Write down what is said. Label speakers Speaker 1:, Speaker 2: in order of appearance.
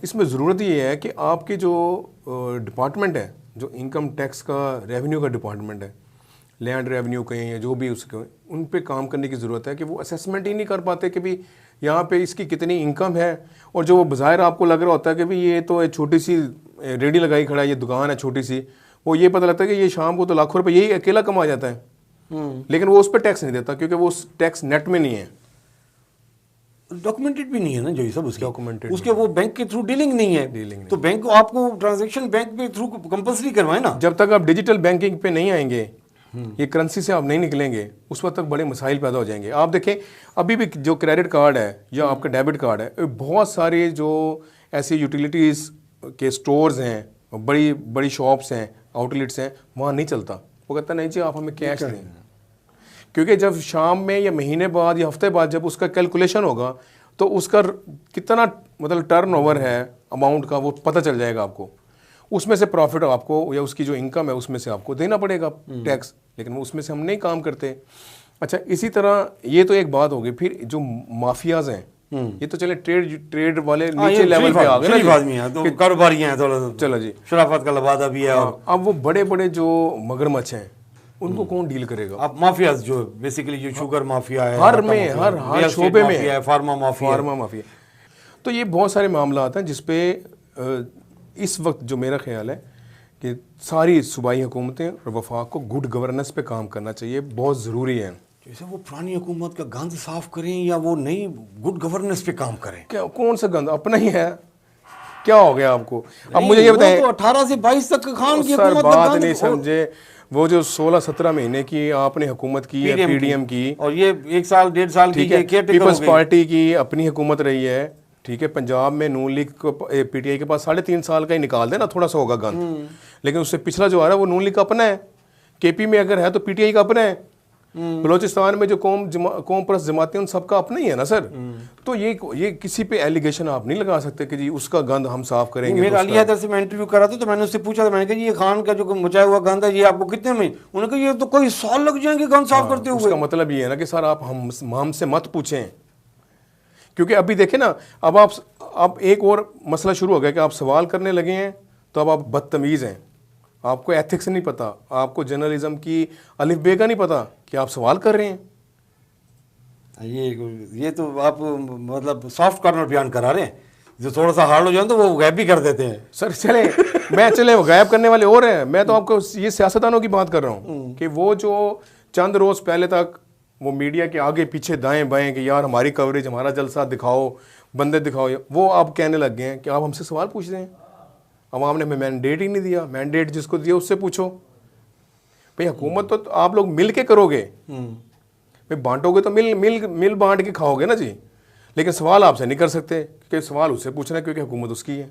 Speaker 1: इसमें ज़रूरत ये है कि आपके जो डिपार्टमेंट है, जो इनकम टैक्स का रेवेन्यू का डिपार्टमेंट है, लैंड रेवेन्यू कहें या जो भी उसके, उन पे काम करने की ज़रूरत है कि वो असेसमेंट ही नहीं कर पाते कि भी यहाँ पे इसकी कितनी इनकम है। और जो वो बाज़ाहिर आपको लग रहा होता है कि भी ये तो एक छोटी सी रेडी लगाई खड़ा है, ये दुकान है छोटी सी, वो ये पता लगता है कि ये शाम को तो लाखों रुपए यही अकेला कमा जाता है, लेकिन वो उस पर टैक्स नहीं देता क्योंकि वो उस टैक्स नेट में नहीं है,
Speaker 2: डॉक्यूमेंटेड भी नहीं है ना जो ये सब उसके
Speaker 1: डॉक्यूमेंटेड
Speaker 2: उसके वो बैंक के थ्रू डीलिंग नहीं है,
Speaker 1: डीलिंग
Speaker 2: तो बैंक आपको ट्रांजैक्शन बैंक के थ्रू कंपलसरी करवाए ना।
Speaker 1: जब तक आप डिजिटल बैंकिंग पे नहीं आएंगे, ये करेंसी से आप नहीं निकलेंगे, उस वक्त तक बड़े मसाइल पैदा हो जाएंगे। आप देखें अभी भी जो क्रेडिट कार्ड है या आपका डेबिट कार्ड है, बहुत सारे जो ऐसी यूटिलिटीज़ के स्टोर्स हैं, बड़ी बड़ी शॉप्स हैं, आउटलेट्स हैं, वहाँ नहीं चलता। वो कहता नहीं जी आप हमें कैश दें, क्योंकि जब शाम में या महीने बाद या हफ्ते बाद जब उसका कैलकुलेशन होगा तो उसका कितना मतलब टर्नओवर है अमाउंट का वो पता चल जाएगा आपको, उसमें से प्रॉफिट आपको या उसकी जो इनकम है उसमें से आपको देना पड़ेगा टैक्स, लेकिन उसमें से हम नहीं काम करते। अच्छा, इसी तरह ये तो एक बात होगी। फिर जो माफियाज हैं, ये तो चले ट्रेड वाले नीचे लेवल पे आ गए ना,
Speaker 2: आदमी है तो कारोबारी हैं, तो
Speaker 1: चलो जी
Speaker 2: शराफत का लबादा भी है।
Speaker 1: अब वो बड़े बड़े जो मगरमच्छ हैं उनको कौन डील करेगा?
Speaker 2: आप माफियाज जो बेसिकली जो शुगर माफिया है,
Speaker 1: हर शोबे में
Speaker 2: है, फार्मा
Speaker 1: माफिया। तो ये बहुत सारे मामला आते हैं जिसपे इस वक्त जो मेरा ख्याल है कि सारी सूबाई हुकूमतें और वफाक को गुड गवर्नेंस पे काम करना चाहिए, बहुत ज़रूरी है।
Speaker 2: जैसे वो पुरानी हुकूमत का गंद साफ करें या वो नई गुड गवर्नेंस पे काम करें?
Speaker 1: क्या कौन सा गंद अपना ही है? क्या हो गया आपको? अब मुझे ये बताएं,
Speaker 2: तो 18 से 22 तक खान की
Speaker 1: हुकूमत बात नहीं समझे। वो जो 16-17 महीने की आपने हुकूमत की है पीडीएम की,
Speaker 2: और ये 1 साल 1.5 साल की
Speaker 1: पीपल्स पार्टी की अपनी हुकूमत रही है, ठीक है। पंजाब में नून लीग को पीटीआई के पास 3.5 साल का ही निकाल देना, थोड़ा सा होगा गंद, लेकिन उससे पिछला जो आ रहा है वो नून लीग का अपना है। केपी में अगर है तो पीटीआई का अपना है। बलोचिस्तान में जो कौम परस्त जमातें उन सबका अपना ही है ना सर। तो ये किसी पे एलिगेशन आप नहीं लगा सकते कि जी उसका गंद हम साफ करेंगे।
Speaker 2: मेरा अली हैदर से मैं इंटरव्यू करा था तो मैंने उससे पूछा था, मैंने कहा ये खान का जो मचाया हुआ गंद है ये आपको कितने में? उन्होंने कहा ये तो कोई साल लग जाएंगे गंद साफ करते हुए।
Speaker 1: उसका मतलब ये है ना कि सर आप हमसे मत पूछें, क्योंकि अभी देखें ना, अब एक और मसला शुरू हो गया कि आप सवाल करने लगे हैं तो अब आप बदतमीज़ हैं, आपको एथिक्स नहीं पता, आपको जर्नलिज्म की अलिफ बे का नहीं पता कि आप सवाल कर रहे हैं।
Speaker 2: ये तो आप मतलब सॉफ्ट कॉर्नर बयान करा रहे हैं, जो थोड़ा सा हार्ड हो जाए तो वो गायब भी कर देते हैं।
Speaker 1: सर चले वो गायब करने वाले और हैं। मैं तो आपको ये सियासतदानों की बात कर रहा हूँ कि वो जो चंद रोज़ पहले तक वो मीडिया के आगे पीछे दाएं बाएं कि यार हमारी कवरेज, हमारा जलसा दिखाओ, बंदे दिखाओ, वो आप कहने लग गए हैं कि आप हमसे सवाल पूछ रहे हैं। अवाम ने हमें मैंडेट ही नहीं दिया, मैंडेट जिसको दिया उससे पूछो। भाई हुकूमत तो आप लोग मिल के करोगे, भाई बांटोगे तो मिल बांट के खाओगे ना जी, लेकिन सवाल आपसे नहीं कर सकते क्योंकि सवाल उससे पूछना है क्योंकि हुकूमत उसकी है।